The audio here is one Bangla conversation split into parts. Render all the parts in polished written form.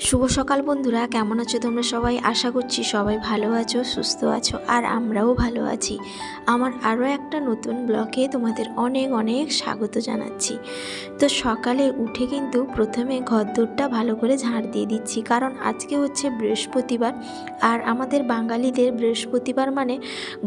শুভ সকাল বন্ধুরা, কেমন আছো তোমরা সবাই? আশা করছি সবাই ভালো আছো, সুস্থ আছো, আর আমরাও ভালো আছি। আমার আরও একটা নতুন ব্লগে তোমাদের অনেক অনেক স্বাগত জানাচ্ছি। তো সকালে উঠে কিন্তু প্রথমে ঘরদোরটা ভালো করে ঝাড় দিয়ে দিচ্ছি, কারণ আজকে হচ্ছে বৃহস্পতিবার। আর আমাদের বাঙালিদের বৃহস্পতিবার মানে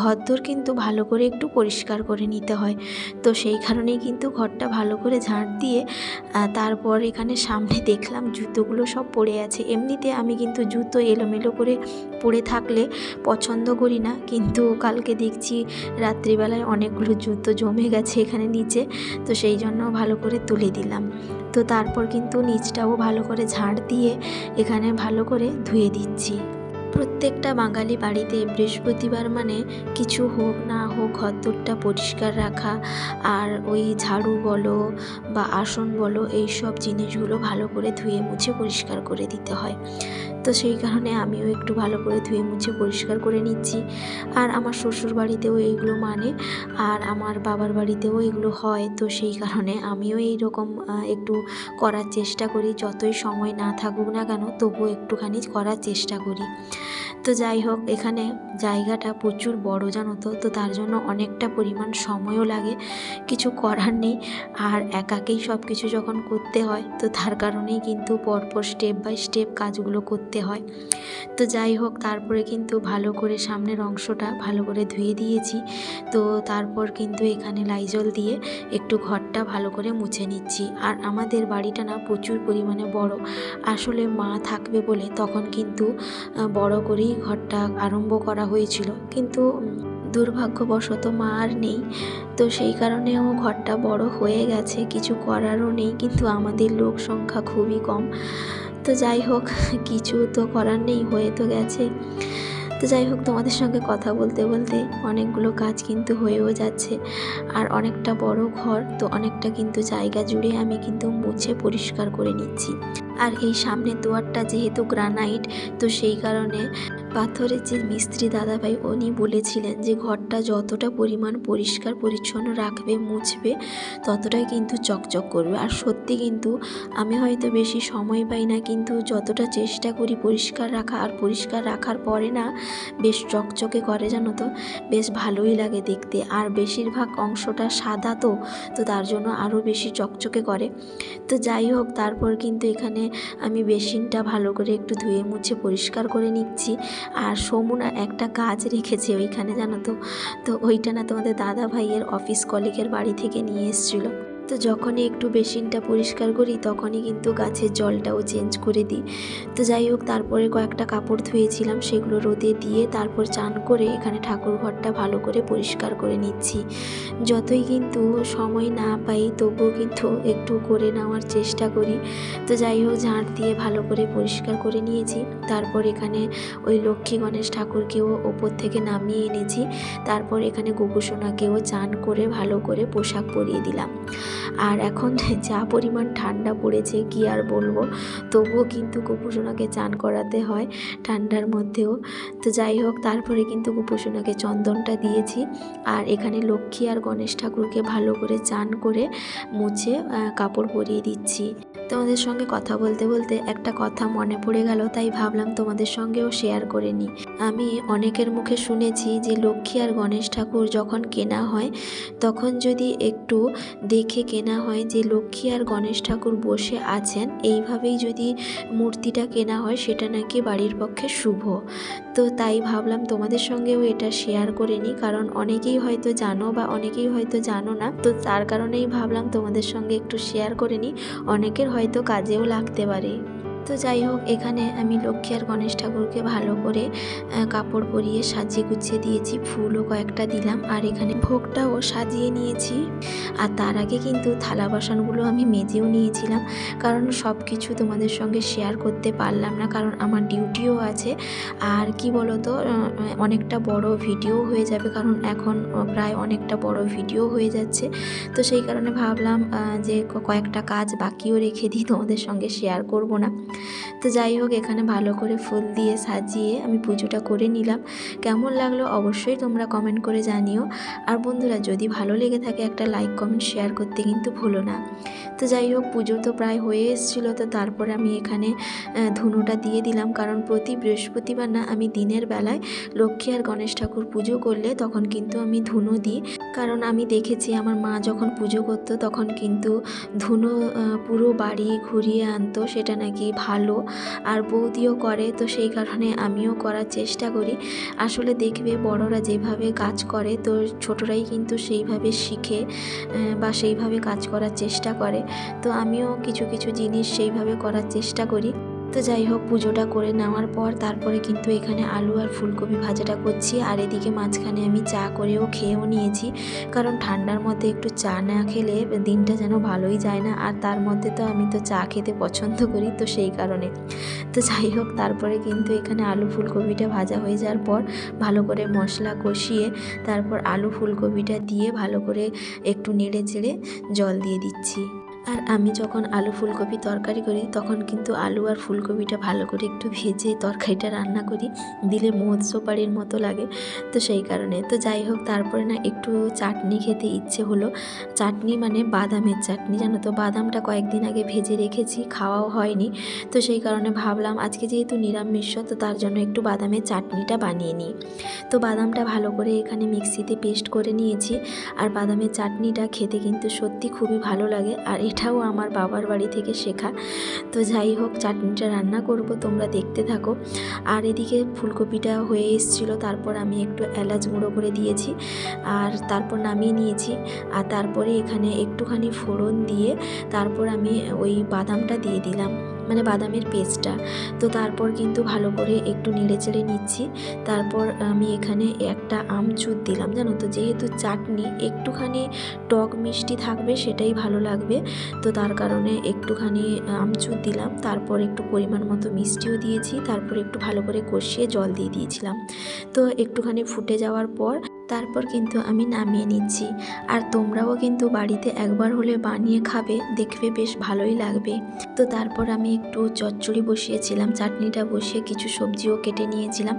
ঘরদোর কিন্তু ভালো করে একটু পরিষ্কার করে নিতে হয়। তো সেই কারণেই কিন্তু ঘরটা ভালো করে ঝাড় দিয়ে তারপর এখানে সামনে দেখলাম জুতোগুলো সব পড়ে আছে। এমনিতে আমি কিন্তু জুতো এলোমেলো করে পড়ে থাকলে পছন্দ করি না, কিন্তু কালকে দেখছি রাত্রিবেলায় অনেকগুলো জুতো জমে গেছে এখানে নিচে, তো সেই জন্য ভালো করে তুলে দিলাম। তো তারপর কিন্তু নিচটাও ভালো করে ঝাড় দিয়ে এখানে ভালো করে ধুয়ে দিচ্ছি। প্রত্যেকটা বাঙালি বাড়িতে বৃহস্পতিবার মানে কিছু হোক না হোক ঘরদোরটা পরিষ্কার রাখা, আর ওই ঝাড়ু বলো বা আসন বলো, এই সব জিনিসগুলো ভালো করে ধুয়ে মুছে পরিষ্কার করে দিতে হয়। তো সেই কারণে আমিও একটু ভালো করে ধুয়ে মুছে পরিষ্কার করে নিচ্ছি। আর আমার শ্বশুর বাড়িতেও এইগুলো মানে, আর আমার বাবার বাড়িতেও এগুলো হয়। তো সেই কারণে আমিও এইরকম একটু করার চেষ্টা করি। যতই সময় না থাকুক না কেন, তবুও একটুখানি করার চেষ্টা করি। তো যাই হোক, এখানে জায়গাটা প্রচুর বড় জানো তো তার জন্য অনেকটা পরিমাণ সময়ও লাগে, কিছু করার নেই। আর একাকেই সব কিছু যখন করতে হয়, তো তার কারণেই কিন্তু পরপর স্টেপ বাই স্টেপ কাজগুলো করতে হয়। তো যাই হোক, তারপরে কিন্তু ভালো করে সামনের অংশটা ভালো করে ধুয়ে দিয়েছি। তো তারপর কিন্তু এখানে লাইজল দিয়ে একটু ঘরটা ভালো করে মুছে নিচ্ছি। আর আমাদের বাড়িটা না প্রচুর পরিমাণে বড়। আসলে মা থাকবে বলে তখন কিন্তু বড় করেই ঘরটা আরম্ভ করা হয়েছিল, কিন্তু দুর্ভাগ্যবশত মা আর নেই। তো সেই কারণেও ঘরটা বড় হয়ে গেছে, কিছু করারও নেই, কিন্তু আমাদের লোক সংখ্যা খুবই কম। তো যাই হোক, কিছু তো করার নেই, হয়ে তো গেছে। তো যাই হোক, তোমাদের সঙ্গে কথা বলতে বলতে অনেকগুলো কাজ কিন্তু হয়েও যাচ্ছে। আর অনেকটা বড় ঘর, তো অনেকটা কিন্তু জায়গা জুড়ে আমি কিন্তু মুছে পরিষ্কার করে নিচ্ছি। আর এই সামনের দুয়ারটা যেহেতু গ্রানাইট, তো সেই কারণে পাথরের যে মিস্ত্রি দাদাভাই উনি বলেছিলেন যে ঘরটা যতটা পরিমাণ পরিষ্কার পরিচ্ছন্ন রাখবে, মুছবে, ততটাই কিন্তু চকচক করবে। আর সত্যি কিন্তু আমি হয়তো বেশি সময় পাই না, কিন্তু যতটা চেষ্টা করি পরিষ্কার রাখা, আর পরিষ্কার রাখার পরে না বেশ চকচকে করে জানো তো, বেশ ভালোই লাগে দেখতে। আর বেশিরভাগ অংশটা সাদা, তো তার জন্য আরও বেশি চকচকে করে। তো যাই হোক, তারপর কিন্তু এখানে আমি বেসিনটা ভালো করে একটু ধুয়ে মুছে পরিষ্কার করে নিচ্ছি। আর সমুনা একটা গাছ রেখেছে ওইখানে জানো তো ওইটা না তোমাদের দাদা ভাইয়ের অফিস কলিগের বাড়ি থেকে নিয়ে এসেছিলো। তো যখনই একটু বেসিনটা পরিষ্কার করি তখনই কিন্তু গাছের জলটাও চেঞ্জ করে দিই। তো যাই হোক, তারপরে কয়েকটা কাপড় ধুয়েছিলাম, সেগুলো রোদে দিয়ে তারপর চান করে এখানে ঠাকুর ঘরটা ভালো করে পরিষ্কার করে নিচ্ছি। যতই কিন্তু সময় না পাই, তবুও কিন্তু একটু করে নেওয়ার চেষ্টা করি। তো যাই হোক, ঝাঁট দিয়ে ভালো করে পরিষ্কার করে নিয়েছি। তারপর এখানে ওই লক্ষ্মী গণেশ ঠাকুরকেও ওপর থেকে নামিয়ে এনেছি। তারপর এখানে গোপুসোনাকেও চান করে ভালো করে পোশাক পরিয়ে দিলাম। আর এখন যা পরিমাণ ঠান্ডা পড়েছে কি আর বলবো, তবুও কিন্তু গোপুসোনাকে চান করাতে হয় ঠান্ডার মধ্যেও। তো যাই হোক, তারপরে কিন্তু গোপুসোনাকে চন্দনটা দিয়েছি। আর এখানে লক্ষ্মী আর গণেশ ঠাকুরকে ভালো করে চান করে মুছে কাপড় পরিয়ে দিচ্ছি। তোমাদের সঙ্গে কথা বলতে বলতে একটা কথা মনে পড়ে গেল, তাই ভাবলাম তোমাদের সঙ্গেও শেয়ার করে নিই। আমি অনেকের মুখে শুনেছি যে লক্ষ্মী আর গণেশ ঠাকুর যখন কেনা হয়, তখন যদি একটু দেখে কেনা হয় যে লক্ষ্মী আর গণেশ ঠাকুর বসে আছেন, এইভাবেই যদি মূর্তিটা কেনা হয়, সেটা নাকি বাড়ির পক্ষে শুভ। তো তাই ভাবলাম তোমাদের সঙ্গেও এটা শেয়ার করে নিই, কারণ অনেকেই হয়তো জানো বা অনেকেই হয়তো জানো না। তো তার কারণেই ভাবলাম তোমাদের সঙ্গে একটু শেয়ার করে নিই, অনেকের হয়তো কাজেও লাগতে পারে। তো যাই হোক, এখানে আমি লক্ষ্মী আর গণেশ ঠাকুরকে ভালো করে কাপড় পরিয়ে সাজিয়ে গুছিয়ে দিয়েছি, ফুলও কয়েকটা দিলাম। আর এখানে ভোগটাও সাজিয়ে নিয়েছি। আর তার আগে কিন্তু থালা বাসনগুলো আমি মেজেও নিয়েছিলাম, কারণ সব কিছু তোমাদের সঙ্গে শেয়ার করতে পারলাম না, কারণ আমার ডিউটিও আছে। আর কি বলো তো, অনেকটা বড় ভিডিও হয়ে যাবে, কারণ এখন প্রায় অনেকটা বড় ভিডিও হয়ে যাচ্ছে। তো সেই কারণে ভাবলাম যে কয়েকটা কাজ বাকিও রেখে দিই, তোমাদের সঙ্গে শেয়ার করব না। তো যাই হোক, এখানে ভালো করে ফুল দিয়ে সাজিয়ে আমি পুজোটা করে নিলাম। কেমন লাগলো অবশ্যই তোমরা কমেন্ট করে জানিও। আর বন্ধুরা, যদি ভালো লেগে থাকে একটা লাইক কমেন্ট শেয়ার করতে কিন্তু ভুলো না। তো যাই হোক, পুজো তো প্রায় হয়ে এসেছিলো। তো তারপরে আমি এখানে ধুনোটা দিয়ে দিলাম, কারণ প্রতি বৃহস্পতিবার না আমি দিনের বেলায় লক্ষ্মী আর গণেশ ঠাকুর পুজো করলে তখন কিন্তু আমি ধুনো দিই। কারণ আমি দেখেছি আমার মা যখন পুজো করতো তখন কিন্তু ধুনো পুরো বাড়ি ঘুরিয়ে আনতো, সেটা নাকি ভালো। আর বৌদিও করে, তো সেই কারণে আমিও করার চেষ্টা করি। আসলে দেখবে বড়রা যেভাবে কাজ করে তো ছোটরাই কিন্তু সেইভাবে শিখে বা সেইভাবে কাজ করার চেষ্টা করে। তো আমিও কিছু কিছু জিনিস সেইভাবে করার চেষ্টা করি। তো যাই হোক, পুজোটা করে নেওয়ার পর তারপরে কিন্তু এখানে আলু আর ফুলকপি ভাজাটা করছি। আর এদিকে মাঝখানে আমি চা করেও খেয়েও নিয়েছি, কারণ ঠান্ডার মধ্যে একটু চা না খেলে দিনটা যেন ভালোই যায় না। আর তার মধ্যে তো আমি তো চা খেতে পছন্দ করি, তো সেই কারণে। তো যাই হোক, তারপরে কিন্তু এখানে আলু ফুলকপিটা ভাজা হয়ে যাওয়ার পর ভালো করে মশলা কষিয়ে তারপর আলু ফুলকপিটা দিয়ে ভালো করে একটু নেড়ে চেড়ে জল দিয়ে দিচ্ছি। আর আমি যখন আলু ফুলকপি তরকারি করি তখন কিন্তু আলু আর ফুলকপিটা ভালো করে একটু ভেজে তরকারিটা রান্না করি, দিলে মৌদ সুপারির মতো লাগে। তো সেই কারণে তো যাই হোক, তারপরে না একটু চাটনি খেতে ইচ্ছে হলো। চাটনি মানে বাদামের চাটনি, জানো তো, বাদামটা কয়েকদিন আগে ভেজে রেখেছি, খাওয়াও হয়নি। তো সেই কারণে ভাবলাম আজকে যেহেতু নিরামিষ, তো তার জন্য একটু বাদামের চাটনিটা বানিয়ে নিই। তো বাদামটা ভালো করে এখানে মিক্সিতে পেস্ট করে নিয়েছি। আর বাদামের চাটনিটা খেতে কিন্তু সত্যি খুবই ভালো লাগে, আর এটাও আমার বাবার বাড়ি থেকে শেখা। তো যাই হোক, চাটনিটা রান্না করব, তোমরা দেখতে থাকো। আর এদিকে ফুলকপিটা হয়ে এসেছিলো, তারপর আমি একটু এলাচ গুঁড়ো করে দিয়েছি আর তারপর নামিয়ে নিয়েছি। আর তারপরে এখানে একটুখানি ফোড়ন দিয়ে তারপর আমি ওই বাদামটা দিয়ে দিলাম, মানে বাদামের পেস্টটা। তো তারপর কিন্তু ভালো করে একটু নেড়ে চেড়ে নিচ্ছি। তারপর আমি এখানে একটা আমচুর দিলাম, জানো তো, যেহেতু চাটনি একটুখানি টক মিষ্টি থাকবে সেটাই ভালো লাগবে। তো তার কারণে একটুখানি আমচুর দিলাম, তারপর একটু পরিমাণ মতো মিষ্টিও দিয়েছি, তারপর একটু ভালো করে কষিয়ে জল দিয়ে দিয়েছিলাম। তো একটুখানি ফুটে যাওয়ার পর তারপর কিন্তু আমি নামিয়ে নিচ্ছি। আর তোমরাও কিন্তু বাড়িতে একবার হলে বানিয়ে খাবে, দেখবে বেশ ভালোই লাগবে। তো তারপর আমি একটু চচ্চড়ি বসিয়েছিলাম, চাটনিটা বসিয়ে কিছু সবজিও কেটে নিয়েছিলাম।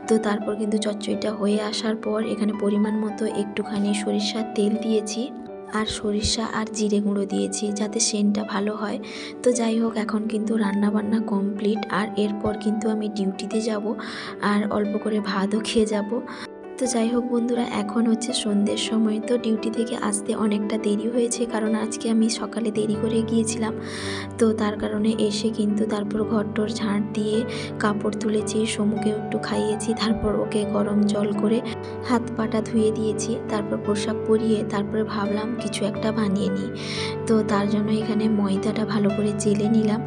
তো তারপর কিন্তু চচ্চড়িটা হয়ে আসার পর এখানে পরিমাণ মতো একটুখানি সরিষার তেল দিয়েছি আর সরিষা আর জিরে গুঁড়ো দিয়েছি, যাতে সেন্টটা ভালো হয়। তো যাই হোক, এখন কিন্তু রান্নাবান্না কমপ্লিট। আর এরপর কিন্তু আমি ডিউটিতে যাব আর অল্প করে ভাতও খেয়ে যাব। তো যাই হোক বন্ধুরা, এখন হচ্ছে সন্ধ্যের সময়। তো ডিউটি থেকে আসতে অনেকটা দেরি হয়েছে, কারণ আজকে আমি সকালে দেরি করে গিয়েছিলাম। তো তার কারণে এসে কিন্তু তারপর ঘরটর ঝাঁট দিয়ে কাপড় তুলেছি, সমুকে একটু খাইয়েছি, তারপর ওকে গরম জল করে হাত পাটা ধুয়ে দিয়েছি, তারপর পোশাক পরিয়ে তারপরে ভাবলাম কিছু একটা বানিয়ে নিই। তো তার জন্য এখানে ময়দাটা ভালো করে চেলে নিলাম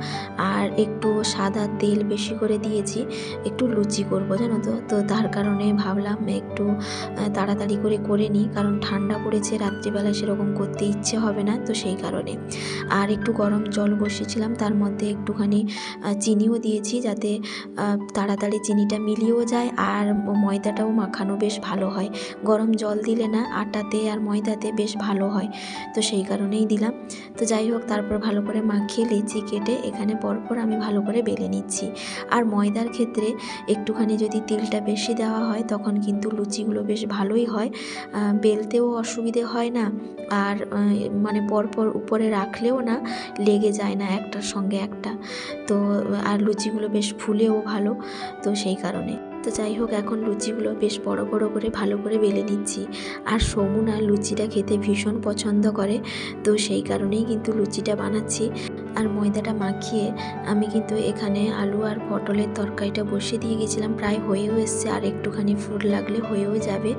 আর একটু সাদা তেল বেশি করে দিয়েছি, একটু লুচি করবো, জানো তো। তো তার কারণে ভাবলাম একটু তাড়াতাড়ি করে নিই, কারণ ঠান্ডা পড়েছে, রাত্রিবেলা সেরকম করতে ইচ্ছে হবে না, তো সেই কারণে। আর একটু গরম জল বসিয়েছিলাম, তার মধ্যে একটুখানি চিনিও দিয়েছি, যাতে তাড়াতাড়ি চিনিটা মিলিয়েও যায় আর ময়দাটাও মাখানো বেশ ভালো হয়। গরম জল দিলে না আটাতে আর ময়দাতে বেশ ভালো হয়, তো সেই কারণেই দিলাম। তো যাই হোক, তারপর ভালো করে মাখিয়ে লেচি কেটে এখানে পরপর আমি ভালো করে বেলে নিচ্ছি। আর ময়দার ক্ষেত্রে একটুখানি যদি তেলটা বেশি দেওয়া হয় তখন কিন্তু লুচিগুলো বেশ ভালোই হয়, বেলতেও অসুবিধে হয় না, আর মানে পরপর উপরে রাখলেও না লেগে যায় না একটার সঙ্গে একটা। তো আর লুচিগুলো বেশ ফুলেও ভালো, তো সেই কারণে। তো যাই হোক, এখন লুচিগুলো বেশ বড় বড় করে ভালো করে বেলে নিচ্ছি। আর সমুনা লুচিটা খেতে ভীষণ পছন্দ করে, তো সেই কারণেই কিন্তু লুচিটা বানাচ্ছি। আর ময়দাটা মাখিয়ে আমি কিন্তু এখানে আলু আর পটলের তরকারিটা বসিয়ে দিয়ে গেছিলাম, প্রায় হয়েও এসছে, আর একটুখানি ফুট লাগলে হয়েও যাবে।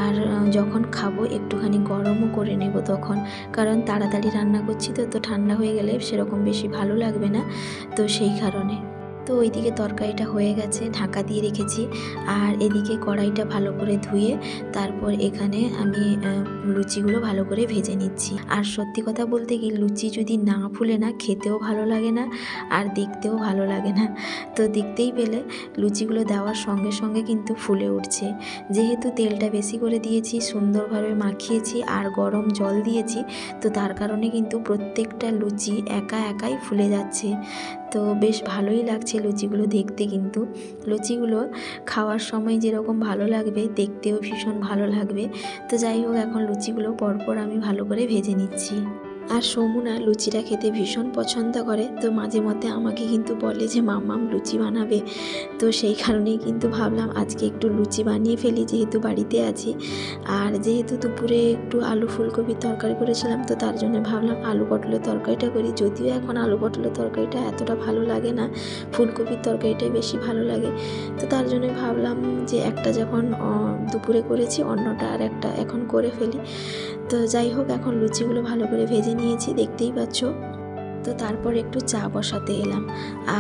আর যখন খাবো একটুখানি গরমও করে নেব তখন, কারণ তাড়াতাড়ি রান্না করছি, তো ঠান্ডা হয়ে গেলে সেরকম বেশি ভালো লাগবে না, তো সেই কারণে। তো ওইদিকে তরকারিটা হয়ে গেছে, ঢাকা দিয়ে রেখেছি। আর এদিকে কড়াইটা ভালো করে ধুয়ে তারপর এখানে আমি লুচিগুলো ভালো করে ভেজে নিচ্ছি। আর সত্যি কথা বলতে কি, লুচি যদি না ফুলে না খেতেও ভালো লাগে না আর দেখতেও ভালো লাগে না। তো দেখতেই পেলে লুচিগুলো দেওয়ার সঙ্গে সঙ্গে কিন্তু ফুলে উঠছে, যেহেতু তেলটা বেশি করে দিয়েছি, সুন্দরভাবে মাখিয়েছি আর গরম জল দিয়েছি, তো তার কারণে কিন্তু প্রত্যেকটা লুচি একা একাই ফুলে যাচ্ছে। তো বেশ ভালোই লাগছে লুচিগুলো দেখতে, কিন্তু লুচিগুলো খাওয়ার সময় যেরকম ভালো লাগবে দেখতেও ভীষণ ভালো লাগবে। তো যাই হোক, এখন লুচিগুলো পরপর আমি ভালো করে ভেজে নিচ্ছি। আর সমু না লুচিটা খেতে ভীষণ পছন্দ করে, তো মাঝে মধ্যে আমাকে কিন্তু বলে যে মাম্মাম লুচি বানাবে। তো সেই কারণেই কিন্তু ভাবলাম আজকে একটু লুচি বানিয়ে ফেলি, যেহেতু বাড়িতে আছি। আর যেহেতু দুপুরে একটু আলু ফুলকপির তরকারি করেছিলাম, তো তার জন্য ভাবলাম আলু পটলের তরকারিটা করি। যদিও এখন আলু পটলের তরকারিটা এতটা ভালো লাগে না, ফুলকপির তরকারিটাই বেশি ভালো লাগে। তো তার জন্য ভাবলাম যে একটা যখন দুপুরে করেছি, অন্যটা আর একটা এখন করে ফেলি। তো যাই হোক, এখন লুচিগুলো ভালো করে ভেজে নিয়েছি, দেখতেই পাচ্ছ। তো তারপর একটু চা বসাতে এলাম।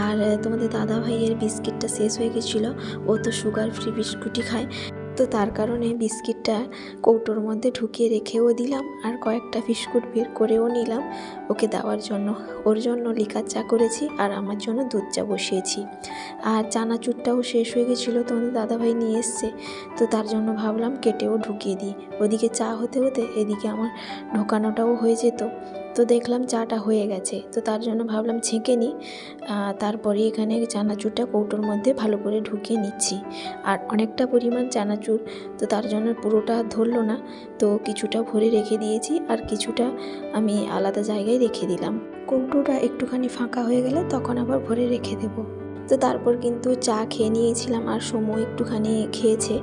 আর তোমাদের দাদা ভাইয়ের বিস্কিটটা শেষ হয়ে গেছিলো, ও তো সুগার ফ্রি বিস্কুটই খায়। তো তার কারণে বিস্কিটটা কৌটোর মধ্যে ঢুকিয়ে রেখেও দিলাম, আর কয়েকটা বিস্কুট বের করেও নিলাম ওকে দেওয়ার জন্য। ওর জন্য লিকার চা করেছি আর আমার জন্য দুধ চা বসিয়েছি। আর চানাচুরটাও শেষ হয়ে গেছিলো, তোমাদের দাদাভাই নিয়ে এসছে, তো তার জন্য ভাবলাম কেটেও ঢুকিয়ে দিই। ওদিকে চা হতে হতে এদিকে আমার ঢোকানোটাও হয়ে যেত। তো দেখলাম চাটা হয়ে গেছে, তো তার জন্য ভাবলাম ছেঁকে নিই। তারপরে এখানে চানাচুরটা কৌটোর মধ্যে ভালো করে ঢুকিয়ে নিচ্ছি। আর অনেকটা পরিমাণ চানাচুর, তো তার জন্য পুরোটা ধরলো না, তো কিছুটা ভরে রেখে দিয়েছি আর কিছুটা আমি আলাদা জায়গায় রেখে দিলাম। কৌটোটা একটুখানি ফাঁকা হয়ে গেলে তখন আবার ভরে রেখে দেবো। তো তারপর কিন্তু চা খেয়ে নিয়েছিলাম আর সময় একটুখানি খেয়েছে।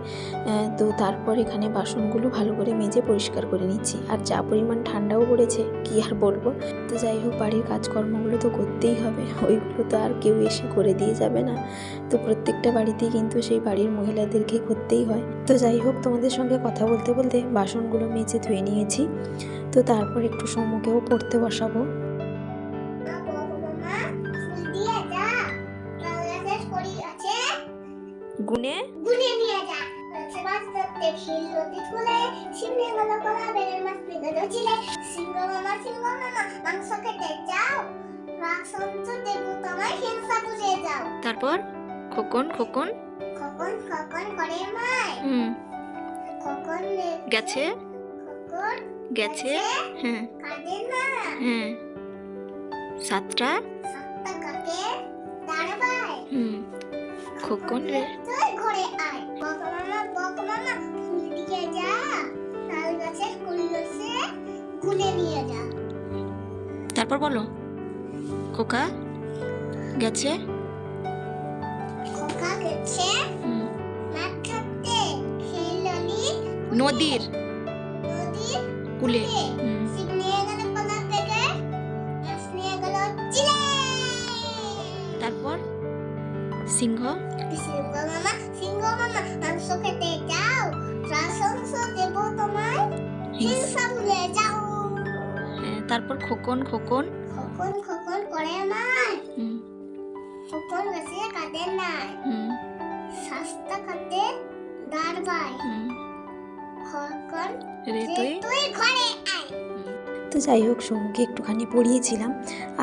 তো তারপর এখানে বাসনগুলো ভালো করে মেজে পরিষ্কার করে নিচ্ছি। আর যা পরিমাণ ঠান্ডাও পড়েছে কি আর বলবো। তো যাই হোক, বাড়ির কাজকর্মগুলো তো করতেই হবে, ওইগুলো তো আর কেউ এসে করে দিয়ে যাবে না। তো প্রত্যেকটা বাড়িতেই কিন্তু সেই বাড়ির মহিলাদেরকে করতেই হয়। তো যাই হোক, তোমাদের সঙ্গে কথা বলতে বলতে বাসনগুলো মেজে ধুয়ে নিয়েছি। তো তারপর একটু সমুকেও পড়তে বসাবো। গুনে গুনে নিয়ে যা মাছ ধরতে খিল নদী খুলে সিমনে গলা কলা বেলের মাছ পেতে ধরছিলে সিংহ মামা মাংস খেতে যাও রাসন্ত দেবো তোমায় হিংসা বুঝে যাও। তারপর খোকন খোকন খোকন খোকন করে মাই খোকন গেছে খোকন গেছে। হ্যাঁ কাঁদে না। হ্যাঁ, সাতটা সাতটা কাকে দাঁড়াবাই খোকন রে। তুই ঘরে আয় বক মামা ফুল দিকে যা তাল গাছে ফুল গাছে গুনে নিয়ে যা। তারপর বলো খোকা গেছে। খোকা গেছে মাছ ধরতে খেললি নদীর কুলে। সিং নিয়ে গেল কলা থেকে মাছ নিয়ে গেল চিলে। তারপর সিংহ সিংহ মামা মাংস খেতে যাও রাসংস দেব তোমায় হিংসা ভুলে যাও। তারপর খোকন খোকন খোকন খোকন করে মাই খোকন গেছে কাঁদে নাই শাস্তা খাতে দাঁড়বাই খোকন রে তুই ঘরে আয়। তো যাই হোক, সমুকে একটুখানি পড়িয়েছিলাম।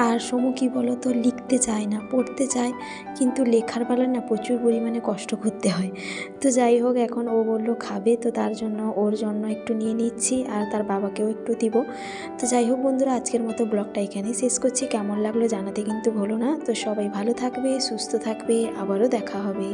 আর সমু কী বলো তো, লিখতে চায় না, পড়তে চায়, কিন্তু লেখার বেলা না প্রচুর পরিমাণে কষ্ট করতে হয়। তো যাই হোক, এখন ও বললো খাবে, তো তার জন্য ওর জন্য একটু নিয়ে নিচ্ছি আর তার বাবাকেও একটু দিব। তো যাই হোক বন্ধুরা, আজকের মতো ব্লগটা এখানেই শেষ করছি। কেমন লাগলো জানাতে কিন্তু ভুলো না। তো সবাই ভালো থাকবে, সুস্থ থাকবে, আবারও দেখা হবে।